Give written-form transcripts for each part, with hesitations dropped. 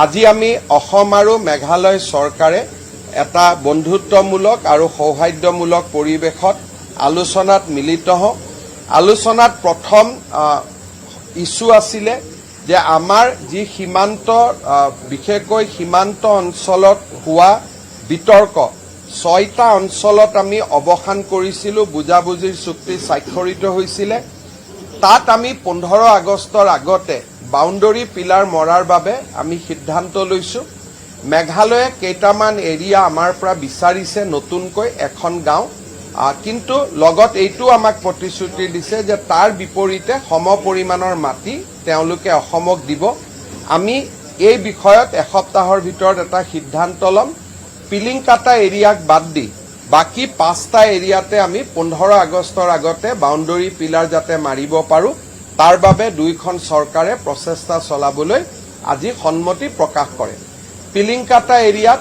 আজি আমি অসম আৰু মেঘালয় চৰকাৰে এটা বন্ধুত্বমূলক আৰু সৌহাৰ্দ্যমূলক পৰিৱেশত আলোচনাত মিলিত হওঁ। আলোচনাত প্ৰথম ইস্যু আছিলে যে আমাৰ যি সীমান্ত বিশেষকৈ সীমান্ত অঞ্চলত হোৱা বিতৰ্ক 6টা অঞ্চলত আমি অৱসান কৰিছিলোঁ, বুজাবুজিৰ চুক্তি স্বাক্ষৰিত হৈছিলে। তাত আমি 15 আগষ্টৰ আগতে বাউণ্ডৰী পিলাৰ মৰাৰ বাবে আমি সিদ্ধান্ত লৈছোঁ। মেঘালয়ে কেইটামান এৰিয়া আমাৰ পৰা বিচাৰিছে নতুনকৈ এখন গাঁও, কিন্তু লগত এইটো আমাক প্ৰতিশ্ৰুতি দিছে যে তাৰ বিপৰীতে সম পৰিমাণৰ মাটি তেওঁলোকে অসমক দিব। আমি এই বিষয়ত এসপ্তাহৰ ভিতৰত এটা সিদ্ধান্ত ল'ম। পিলিংকাটা এৰিয়াক বাদ দি বাকী 5টা এৰিয়াতে আমি 15 আগষ্টৰ আগতে বাউণ্ডৰী পিলাৰ যাতে মাৰিব পাৰোঁ তাৰ বাবে দুইখন চৰকাৰে প্ৰচেষ্টা চলাবলৈ আজি সন্মতি প্ৰকাশ কৰে। পিলিংকাটা এৰিয়াত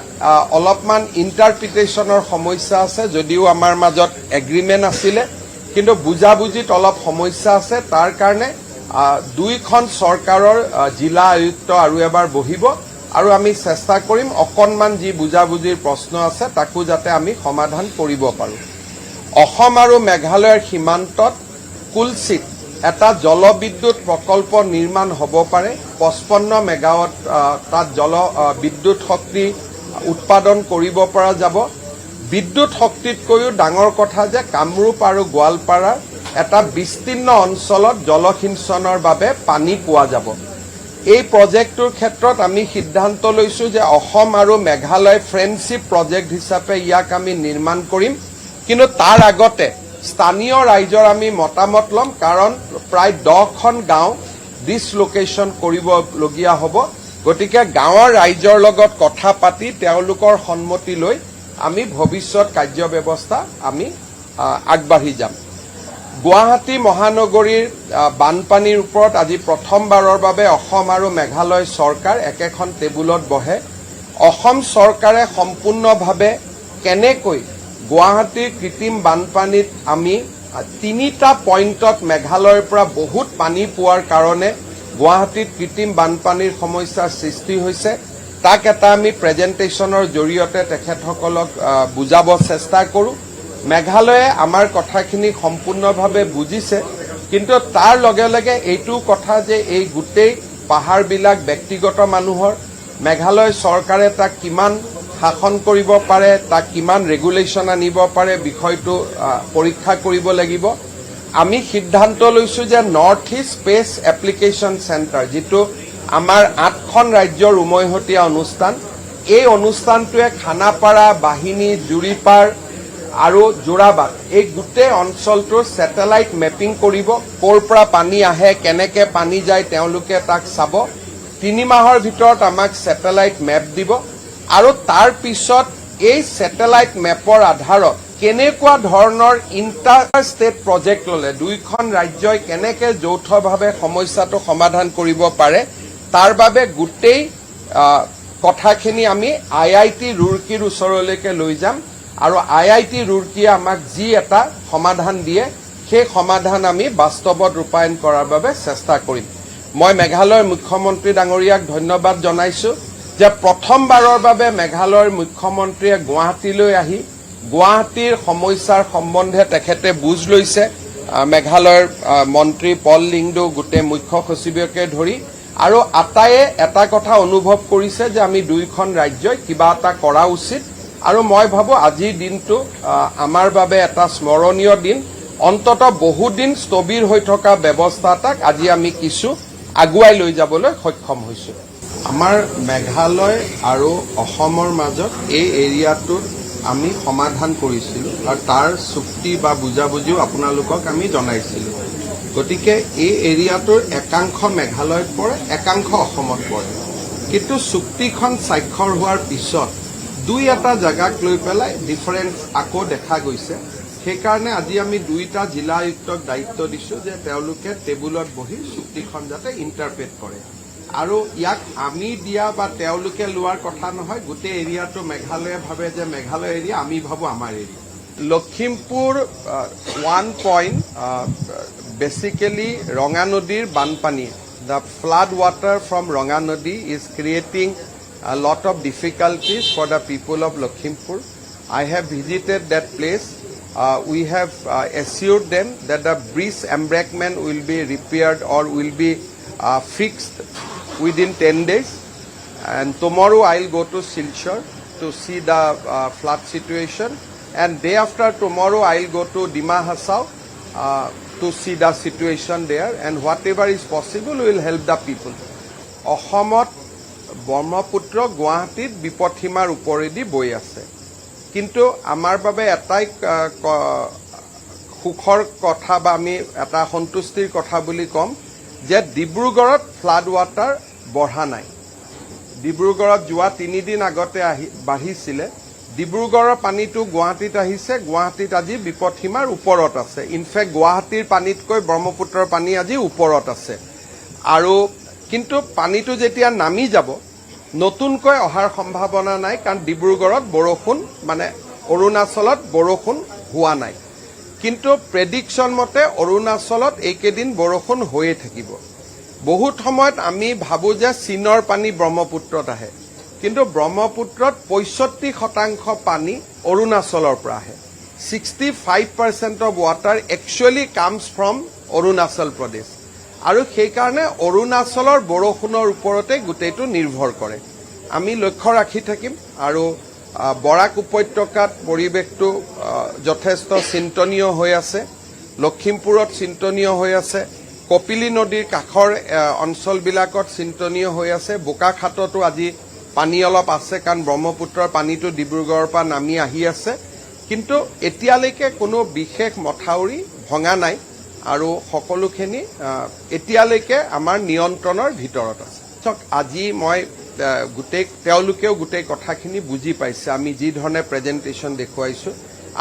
অলপমান ইণ্টাৰপ্ৰিটেশ্যনৰ সমস্যা আছে, যদিও আমাৰ মাজত এগ্ৰিমেণ্ট আছিলে, কিন্তু বুজাবুজিত অলপ সমস্যা আছে। তাৰ কাৰণে দুইখন চৰকাৰৰ জিলা আয়ুক্ত আৰু এবাৰ বহিব আৰু আমি চেষ্টা কৰিম অকণমান যি বুজাবুজিৰ প্ৰশ্ন আছে তাকো যাতে আমি সমাধান কৰিব পাৰোঁ। অসম আৰু মেঘালয়ৰ সীমান্তত কুলচিত এটা জলবিদ্যুৎ প্ৰকল্প নিৰ্মাণ হ'ব পাৰে। 55 মেগাৱাট তাত বিদ্যুৎ শক্তি উৎপাদন কৰিব পৰা যাব। বিদ্যুৎ শক্তিতকৈও ডাঙৰ কথা যে কামৰূপ আৰু গোৱালপাৰাৰ এটা বিস্তীৰ্ণ অঞ্চলত জলসিঞ্চনৰ বাবে পানী পোৱা যাব। এই প্ৰজেক্টটোৰ ক্ষেত্ৰত আমি সিদ্ধান্ত লৈছোঁ যে অসম আৰু মেঘালয় ফ্ৰেণ্ডশ্বিপ প্ৰজেক্ট হিচাপে ইয়াক আমি নিৰ্মাণ কৰিম, কিন্তু তাৰ আগতে স্থানীয় ৰাইজৰ আমি মতামত ল'ম, কাৰণ প্ৰায় 10খন গাঁও ডিছলোকেশ্যন কৰিবলগীয়া হ'ব। গতিকে গাঁৱৰ ৰাইজৰ লগত কথা পাতি তেওঁলোকৰ সন্মতি লৈ আমি ভৱিষ্যত কাৰ্যব্যৱস্থা আমি আগবাঢ়ি যাম। গুৱাহাটী মহানগৰীৰ বানপানীৰ ওপৰত আজি প্ৰথমবাৰৰ বাবে অসম আৰু মেঘালয় চৰকাৰ একেখন টেবুলত বহে। অসম চৰকাৰে সম্পূৰ্ণভাৱে কেনেকৈ গুৱাহাটীৰ কৃত্ৰিম বানপানীত আমি 3টা পইণ্টত মেঘালয়ৰ পৰা বহুত পানী পোৱাৰ কাৰণে গুৱাহাটীত কৃত্ৰিম বানপানীৰ সমস্যাৰ সৃষ্টি হৈছে, তাক এটা আমি প্ৰেজেণ্টেশ্যনৰ জৰিয়তে তেখেতসকলক বুজাব চেষ্টা কৰোঁ। মেঘালয়ে আমাৰ কথাখিনি সম্পূৰ্ণভাৱে বুজিছে, কিন্তু তাৰ লগে লগে এইটো কথা যে এই গোটেই পাহাৰবিলাক ব্যক্তিগত মানুহৰ, মেঘালয় চৰকাৰে তাক কিমান শাসন কৰিব পাৰে, তাক কিমান ৰেগুলেশ্যন আনিব পাৰে, বিষয়টো পৰীক্ষা কৰিব লাগিব। আমি সিদ্ধান্ত লৈছোঁ যে north east space application centre, যিটো আমাৰ 8খন ৰাজ্যৰ উমৈহতীয়া অনুষ্ঠান, এই অনুষ্ঠানটোৱে খানাপাৰা, বাহিনী, জুৰিপাৰ আৰু যোৰাবাট এই গোটেই অঞ্চলটোৰ ছেটেলাইট মেপিং কৰিব। ক'ৰ পৰা পানী আহে, কেনেকৈ পানী যায় তেওঁলোকে তাক চাব। 3 মাহৰ ভিতৰত আমাক ছেটেলাইট মেপ দিব আৰু তাৰ পিছত এই ছেটেলাইট মেপৰ আধাৰত কেনেকুৱা ধৰণৰ ইণ্টাৰ ষ্টেট প্ৰজেক্ট ল'লে দুইখন ৰাজ্যই কেনেকৈ যৌথভাৱে সমস্যাটো সমাধান কৰিব পাৰে, তাৰ বাবে গোটেই কথাখিনি আমি IIT ৰুৰকীৰ ওচৰলৈকে লৈ যাম আৰু IIT ৰুৰকীয়ে আমাক যি এটা সমাধান দিয়ে সেই সমাধান আমি বাস্তৱত ৰূপায়ণ কৰাৰ বাবে চেষ্টা কৰিম। মই মেঘালয়ৰ মুখ্যমন্ত্ৰী ডাঙৰীয়াক ধন্যবাদ জনাইছোঁ যে প্ৰথমবাৰৰ বাবে মেঘালয়ৰ মুখ্যমন্ত্ৰীয়ে গুৱাহাটীলৈ আহি গুৱাহাটীৰ সমস্যাৰ সম্বন্ধে তেখেতে বুজ লৈছে। মেঘালয়ৰ মন্ত্ৰী পল লিংডো, গোটেই মুখ্য সচিবকে ধৰি, আৰু আটায়ে এটা কথা অনুভৱ কৰিছে যে আমি দুইখন ৰাজ্যই কিবা এটা কৰা উচিত। আৰু মই ভাবোঁ আজিৰ দিনটো আমাৰ বাবে এটা স্মৰণীয় দিন। অন্ততঃ বহুদিন স্থবিৰ হৈ থকা ব্যৱস্থা এটাক আজি আমি কিছু আগুৱাই লৈ যাবলৈ সক্ষম হৈছোঁ। আমাৰ মেঘালয় আৰু অসমৰ মাজত এই এৰিয়াটোত আমি সমাধান কৰিছিলোঁ আৰু তাৰ চুক্তি বা বুজাবুজিও আপোনালোকক আমি জনাইছিলোঁ। গতিকে এই এৰিয়াটোৰ একাংশ মেঘালয়ত পৰে, একাংশ অসমত পৰে, কিন্তু চুক্তিখন স্বাক্ষৰ হোৱাৰ পিছত 2-এটা জেগাক লৈ পেলাই ডিফাৰেঞ্চ আকৌ দেখা গৈছে। সেইকাৰণে আজি আমি 2টা জিলা আয়ুক্তক দায়িত্ব দিছোঁ যে তেওঁলোকে টেবুলত বহি চুক্তিখন যাতে ইণ্টাৰপ্ৰেট কৰে। আৰু ইয়াক আমি দিয়া বা তেওঁলোকে লোৱাৰ কথা নহয়, গোটেই এৰিয়াটো মেঘালয়ে ভাবে যে মেঘালয় এৰিয়া, আমি ভাবোঁ আমাৰ এৰিয়া। লখিমপুৰ 1 পইণ্ট বেচিকেলি ৰঙা নদীৰ বানপানী the flood water from Ranga Nadi is creating a lot of difficulties for the people of Lakhimpur. I have visited that place. We have assured them that the bridge embankment will be repaired or will be fixed within 10 days. And tomorrow I'll go to Silchar to see the flood situation. And day after tomorrow I'll go to Dima Hasao to see the situation there. And whatever is possible will help the people. Ohomot Brahmaputra গুৱাহাটীত বিপদসীমাৰ ওপৰেদি বৈ আছে কিন্তু আমাৰ বাবে এটাই সুখৰ কথা বা আমি এটা সন্তুষ্টিৰ কথা বুলি কম যে ডিব্ৰুগড়ত ফ্লাড ৱাটাৰ বঢ়া নাই ডিব্ৰুগড়ত যোৱা 3 দিন আগতে বাঢ়িছিলে ডিব্ৰুগড়ৰ পানীটো গুৱাহাটীত আহিছে গুৱাহাটীত আজি বিপদসীমাৰ ওপৰত আছে ইনফেক্ট গুৱাহাটীৰ পানীতকৈ ব্ৰহ্মপুত্ৰৰ পানী আজি ওপৰত আছে আৰু কিন্তু পানীটো যেতিয়া নামি যাব নতুনকৈ অহাৰ সম্ভাৱনা নাই কাৰণ ডিব্ৰুগড়ত বৰষুণ মানে অৰুণাচলত বৰষুণ হোৱা নাই কিন্তু প্ৰেডিকচন মতে অৰুণাচলত এইকেদিন বৰষুণ হৈয়ে থাকিব বহুত সময়ত আমি ভাবো যে চীনৰ পানী ব্ৰহ্মপুত্ৰত আহে কিন্তু ব্ৰহ্মপুত্ৰত 65% পানী অৰুণাচলৰ পৰা আহে 65% of water actually comes from Arunachal Pradesh আৰু সেই কাৰণে অৰুণাচলৰ বৰষুণৰ ওপৰতে গুটেইটো নিৰ্ভৰ কৰে আমি লক্ষ্য ৰাখি থাকিম আৰু বৰাক উপত্যকাত পৰিৱেশটো যথেষ্ট চিন্তনীয় হৈ আছে লখিমপুৰত চিন্তনীয় হৈ আছে কপিলী নদীৰ কাষৰ অঞ্চলবিলাকত চিন্তনীয় হৈ আছে বোকাখাততো আজি পানী অলপ আছে কাৰণ ব্ৰহ্মপুত্ৰৰ পানীটো ডিব্ৰুগড়ৰ পৰা নামি আহি আছে কিন্তু এতিয়ালৈকে কোনো বিশেষ মথাউৰি ভঙা নাই আৰু সকলোখিনি এতিয়ালৈকে আমাৰ নিয়ন্ত্ৰণৰ ভিতৰত আছে আজি মই গুটেই তেওঁলোকেও গুটেই কথাখিনি বুজি পাইছে আমি যি ধৰণে প্ৰেজেন্টেচন দেখুৱাইছো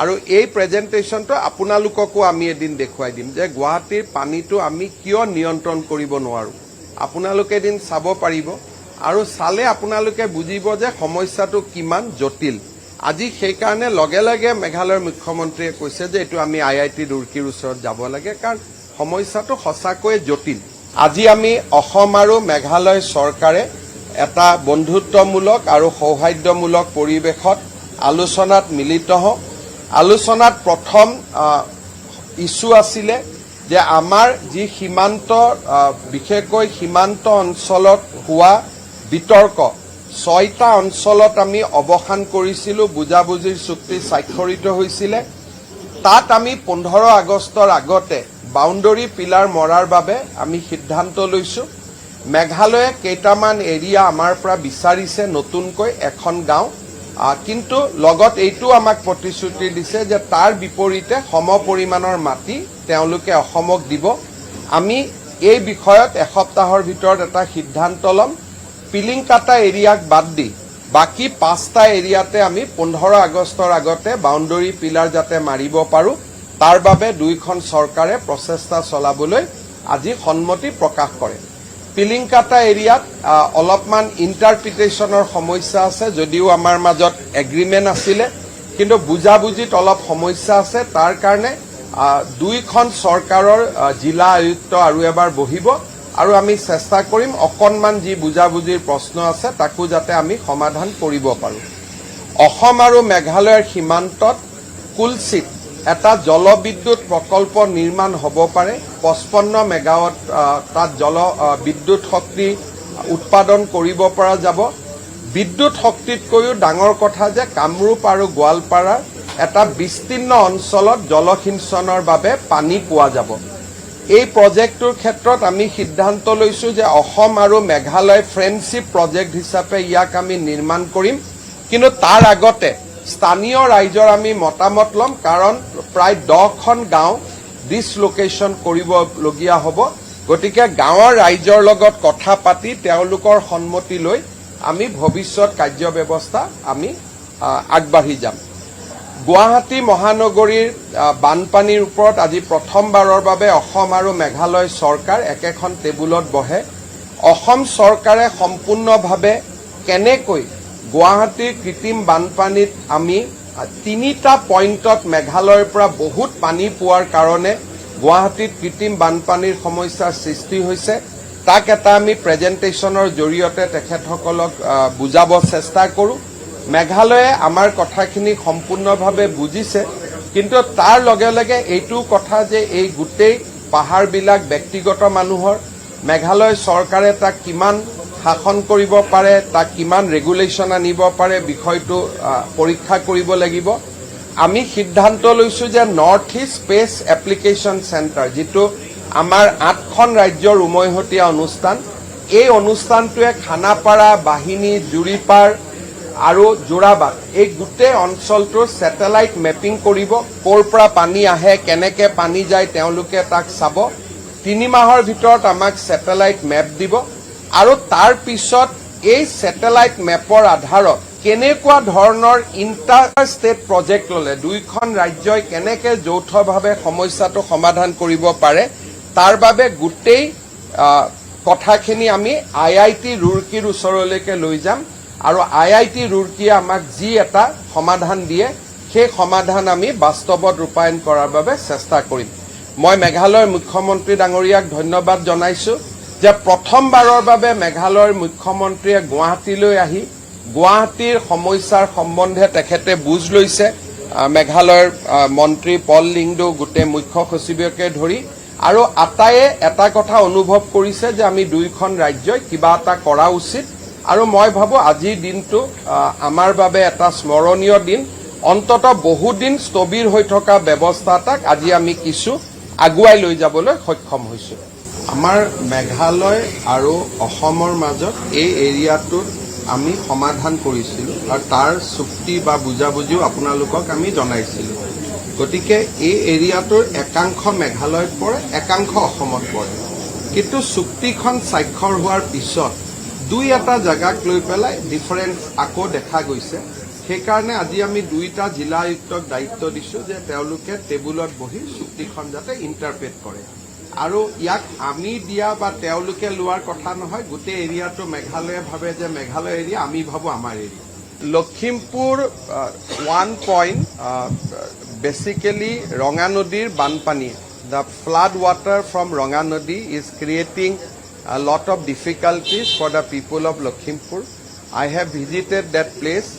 আৰু এই প্ৰেজেন্টেচনটো আপোনালোককো আমি এদিন দেখুৱাই দিম যে গুৱাহাটীৰ পানীটো আমি কিয় নিয়ন্ত্ৰণ কৰিব নোৱাৰো আপোনালোকে এদিন চাব পাৰিব আৰু চালে আপোনালোকে বুজিব যে সমস্যাটো কিমান জটিল আজি সেই কাৰণে লগে লগে মেঘালয়ৰ মুখ্যমন্ত্ৰীয়ে কৈছে যে এটো আমি আইআইটি দুৰ্কিৰ ওচৰত যাব লাগে কাৰণ সমস্যাটো সঁচাকৈ জটিল আজি আমি অসম আৰু মেঘালয় চৰকাৰে এটা বন্ধুত্বমূলক আৰু সৌহাৰ্দ্যমূলক পৰিৱেশত আলোচনাত মিলিত হওঁ আলোচনাত প্ৰথম ইস্যু আছিলে যে আমাৰ যি সীমান্ত বিশেষকৈ সীমান্ত অঞ্চলত হোৱা বিতৰ্ক 6টা অঞ্চলত আমি অৱসান কৰিছিলো বুজাবুজিৰ চুক্তি স্বাক্ষৰিত হৈছিল তাত আমি 15 আগষ্টৰ আগতে বাউণ্ডাৰী পিলাৰ মৰাৰ বাবে আমি সিদ্ধান্ত লৈছো মেঘালয়ে কেইটামান এৰিয়া আমাৰ পৰা বিচাৰিছে নতুনকৈ এখন গাঁও কিন্তু লগত এইটো আমাক প্ৰতিশ্ৰুতি দিছে যে তাৰ বিপৰীতে সমপৰিমাণৰ মাটি তেওঁলোকে অসমক দিব আমি এই বিষয়ত এসপ্তাহৰ ভিতৰত এটা সিদ্ধান্ত লম পিলিংকাটা এৰিয়াক বাদ দি বাকি 5টা এৰিয়াতে আমি 15 আগষ্টৰ আগতে বাউণ্ডাৰী পিলাৰ যাতে মাৰিব পাৰো তাৰ বাবে দুইখন চৰকাৰে প্ৰচেষ্টা চলাবলৈ আজি সন্মতি প্ৰকাশ কৰে পিলিংকাটা এৰিয়াত অলপমান ইন্টাৰপ্ৰিটেশনৰ সমস্যা আছে যদিও আমাৰ মাজত এগ্ৰিমেন্ট আছিল কিন্তু বুজাবুজিত অলপ সমস্যা আছে তাৰ কাৰণে দুইখন চৰকাৰৰ জিলা আয়ুক্ত আৰু এবাৰ বহিব আৰু আমি চেষ্টা কৰিম অকনমান যি বুজাবুজিৰ প্ৰশ্ন আছে তাকো যাতে আমি সমাধান কৰিব পাৰো অসম আৰু মেঘালয়ৰ সীমান্তত কুলচিত এটা জলবিদ্যুৎ প্ৰকল্প নিৰ্মাণ হ'ব পাৰে 55 মেগাৱাট তাত বিদ্যুৎ শক্তি উৎপাদন কৰিব পৰা যাব বিদ্যুৎ শক্তিতকৈও ডাঙৰ কথা যে কামৰূপ আৰু গোৱালপাৰাৰ এটা বিস্তীৰ্ণ অঞ্চলত জলসিঞ্চনৰ বাবে পানী পোৱা যাব এই প্ৰজেক্টৰ ক্ষেত্ৰত আমি সিদ্ধান্ত লৈছো যে অসম আৰু মেঘালয় ফ্ৰেণ্ডশিপ প্ৰজেক্ট হিচাপে ইয়াক আমি নিৰ্মাণ কৰিম কিন্তু তাৰ আগতে স্থানীয় ৰাইজৰ আমি মতামত লম কাৰণ প্ৰায় 10খন গাঁও ডিসলোকেশন কৰিবলগীয়া হ'ব গতিকে গাঁৱৰ ৰাইজৰ লগত কথা পাতি তেওঁলোকৰ সন্মতি লৈ আমি ভৱিষ্যত কাৰ্য ব্যৱস্থা আমি আগবাঢ়ি যাম গুৱাহাটী মহানগৰীৰ বানপানীৰ ওপৰত আজি প্ৰথমবাৰৰ বাবে অসম আৰু মেঘালয় চৰকাৰ একেখন টেবুলত বহে অসম চৰকাৰে সম্পূৰ্ণভাৱে কেনেকৈ গুৱাহাটীৰ কৃত্ৰিম বানপানীত আমি 3টা পইণ্টত মেঘালয়ৰ পৰা বহুত পানী পোৱাৰ কাৰণে গুৱাহাটীত কৃত্ৰিম বানপানীৰ সমস্যাৰ সৃষ্টি হৈছে তাক এটা আমি প্ৰেজেণ্টেশ্যনৰ জৰিয়তে তেখেতসকলক বুজাব চেষ্টা কৰোঁ। মেঘালয়ে আমাৰ কথাখিনি সম্পূৰ্ণভাৱে বুজিছে, কিন্তু তাৰ লগে লগে এইটো কথা যে এই গোটেই পাহাৰবিলাক ব্যক্তিগত মানুহৰ, মেঘালয় চৰকাৰে তাক কিমান শাসন কৰিব পাৰে, তাক কিমান ৰেগুলেশ্যন আনিব পাৰে, বিষয়টো পৰীক্ষা কৰিব লাগিব। আমি সিদ্ধান্ত লৈছোঁ যে north east space application centre, যিটো আমাৰ 8খন ৰাজ্যৰ উমৈহতীয়া অনুষ্ঠান, এই অনুষ্ঠানটোৱে খানাপাৰা, বাহিনী, জুৰিপাৰ আৰু যোৰাবাট এই গোটেই অঞ্চলটোৰ ছেটেলাইট মেপিং কৰিব। ক'ৰ পৰা পানী আহে, কেনেকৈ পানী যায়, তেওঁলোকে তাক চাব। 3 মাহৰ ভিতৰত আমাক ছেটেলাইট মেপ দিব আৰু তাৰ পিছত এই ছেটেলাইট মেপৰ আধাৰত কেনেকুৱা ধৰণৰ ইণ্টাৰ ষ্টেট প্ৰজেক্ট ল'লে দুইখন ৰাজ্যই কেনেকৈ যৌথভাৱে সমস্যাটো সমাধান কৰিব পাৰে, তাৰ বাবে গোটেই কথাখিনি আমি IIT ৰুৰকীৰ ওচৰলৈকে লৈ যাম আৰু IIT ৰুৰকীয়ে আমাক যি এটা সমাধান দিয়ে, সেই সমাধান আমি বাস্তৱত ৰূপায়ণ কৰাৰ বাবে চেষ্টা কৰিম। মই মেঘালয়ৰ মুখ্যমন্ত্ৰী ডাঙৰীয়াক ধন্যবাদ জনাইছোঁ যে প্ৰথমবাৰৰ বাবে মেঘালয়ৰ মুখ্যমন্ত্ৰীয়ে গুৱাহাটীলৈ আহি গুৱাহাটীৰ সমস্যাৰ সম্বন্ধে তেখেতে বুজ লৈছে। মেঘালয়ৰ মন্ত্ৰী পল লিংডো, গোটেই মুখ্য সচিবকে ধৰি, আৰু আটায়ে এটা কথা অনুভৱ কৰিছে যে আমি দুইখন ৰাজ্যই কিবা এটা কৰা উচিত। আৰু মই ভাবোঁ আজিৰ দিনটো আমাৰ বাবে এটা স্মৰণীয় দিন। অন্ততঃ বহুদিন স্থবিৰ হৈ থকা ব্যৱস্থা এটাক আজি আমি কিছু আগুৱাই লৈ যাবলৈ সক্ষম হৈছোঁ। আমাৰ মেঘালয় আৰু অসমৰ মাজত এই এৰিয়াটোত আমি সমাধান কৰিছিলোঁ আৰু তাৰ চুক্তি বা বুজাবুজিও আপোনালোকক আমি জনাইছিলোঁ। গতিকে এই এৰিয়াটোৰ একাংশ মেঘালয়ত পৰে, একাংশ অসমত পৰে। কিন্তু চুক্তিখন স্বাক্ষৰ হোৱাৰ পিছত দুই এটা জেগাক লৈ পেলাই ডিফাৰেঞ্চ আকৌ দেখা গৈছে। সেইকাৰণে আজি আমি দুইটা জিলা আয়ুক্তক দায়িত্ব দিছোঁ যে তেওঁলোকে টেবুলত বহি চুক্তিখন যাতে ইণ্টাৰপ্ৰেট কৰে। আৰু ইয়াক আমি দিয়া বা তেওঁলোকে লোৱাৰ কথা নহয়, গোটেই এৰিয়াটো মেঘালয়ে ভাবে যে মেঘালয় এৰিয়া, আমি ভাবোঁ আমাৰ এৰিয়া। লখিমপুৰ 1 পইণ্ট বেচিকেলি ৰঙা নদীৰ বানপানী, the flood water from Ranga Nadi is creating a lot of difficulties for the people of Lakhimpur. I have visited that place.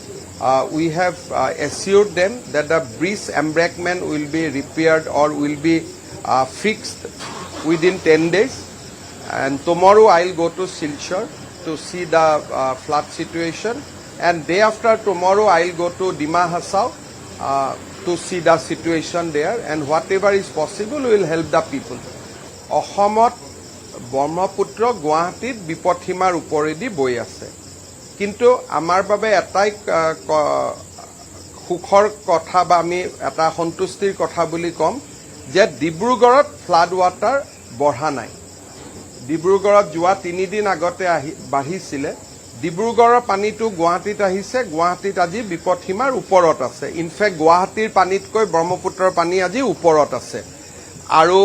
We have assured them that the bridge embankment will be repaired or will be fixed within 10 days. And tomorrow I'll go to Silchar to see the flood situation. And day after tomorrow I'll go to Dima Hasao to see the situation there. And whatever is possible will help the people. অসমত ব্ৰহ্মপুত্ৰ গুৱাহাটীত বিপদসীমাৰ ওপৰেদি বৈ আছে। কিন্তু আমাৰ বাবে এটাই সুখৰ কথা বা আমি এটা সন্তুষ্টিৰ কথা বুলি ক'ম যে ডিব্ৰুগড়ত ফ্লাড ৱাটাৰ বঢ়া নাই। ডিব্ৰুগড়ত যোৱা 3 দিন আগতে বাঢ়িছিলে। ডিব্ৰুগড়ৰ পানীটো গুৱাহাটীত আহিছে, গুৱাহাটীত আজি বিপদসীমাৰ ওপৰত আছে। ইনফেক্ট গুৱাহাটীৰ পানীতকৈ ব্ৰহ্মপুত্ৰৰ পানী আজি ওপৰত আছে। আৰু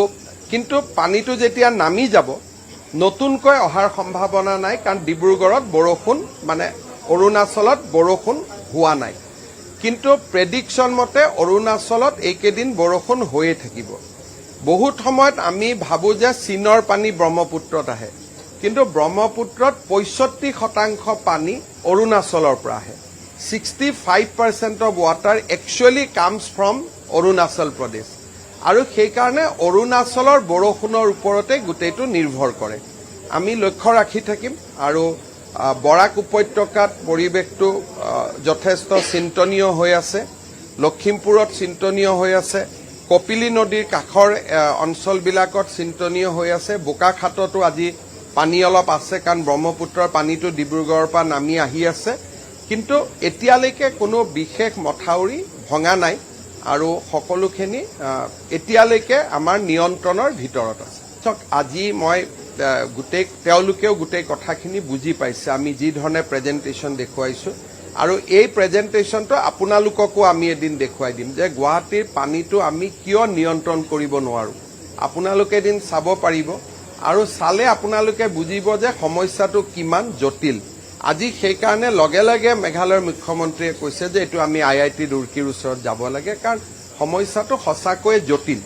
কিন্তু পানীটো যেতিয়া নামি যাব, নতুনকৈ অহাৰ সম্ভাৱনা নাই, কাৰণ ডিব্ৰুগড়ত বৰষুণ মানে অৰুণাচলত বৰষুণ হোৱা নাই। কিন্তু প্ৰেডিকশ্যন মতে অৰুণাচলত এইকেইদিন বৰষুণ হৈয়ে থাকিব। বহুত সময়ত আমি ভাবোঁ যে চীনৰ পানী ব্ৰহ্মপুত্ৰত আহে, কিন্তু ব্ৰহ্মপুত্ৰত 65% পানী অৰুণাচলৰ পৰা আহে। 65% of water actually comes from Arunachal Pradesh. আৰু সেইকাৰণে অৰুণাচলৰ বৰষুণৰ ওপৰতে গোটেইটো নিৰ্ভৰ কৰে। আমি লক্ষ্য ৰাখি থাকিম আৰু বৰাক উপত্যকাত পৰিৱেশটো যথেষ্ট চিন্তনীয় হৈ আছে, লখিমপুৰত চিন্তনীয় হৈ আছে, কপিলী নদীৰ কাষৰ অঞ্চলবিলাকত চিন্তনীয় হৈ আছে, বোকাখাততো আজি পানী অলপ আছে, কাৰণ ব্ৰহ্মপুত্ৰৰ পানীটো ডিব্ৰুগড়ৰ পৰা নামি আহি আছে। কিন্তু এতিয়ালৈকে কোনো বিশেষ মথাউৰি ভঙা নাই আৰু সকলোখিনি এতিয়ালৈকে আমাৰ নিয়ন্ত্ৰণৰ ভিতৰত আছে। আজি মই তেওঁলোকেও গোটেই কথাখিনি বুজি পাইছে, আমি যি ধৰণে প্ৰেজেণ্টেশ্যন দেখুৱাইছোঁ। আৰু এই প্ৰেজেণ্টেশ্যনটো আপোনালোককো আমি এদিন দেখুৱাই দিম যে গুৱাহাটীৰ পানীটো আমি কিয় নিয়ন্ত্ৰণ কৰিব নোৱাৰোঁ। আপোনালোকে এদিন চাব পাৰিব আৰু চালে আপোনালোকে বুজিব যে সমস্যাটো কিমান জটিল। আজি সেইকাৰণে লগে লগে মেঘালয়ৰ মুখ্যমন্ত্ৰীয়ে কৈছে যে এইটো আমি IIT ৰুৰকীৰ ওচৰত যাব লাগে, কাৰণ সমস্যাটো সঁচাকৈয়ে জটিল।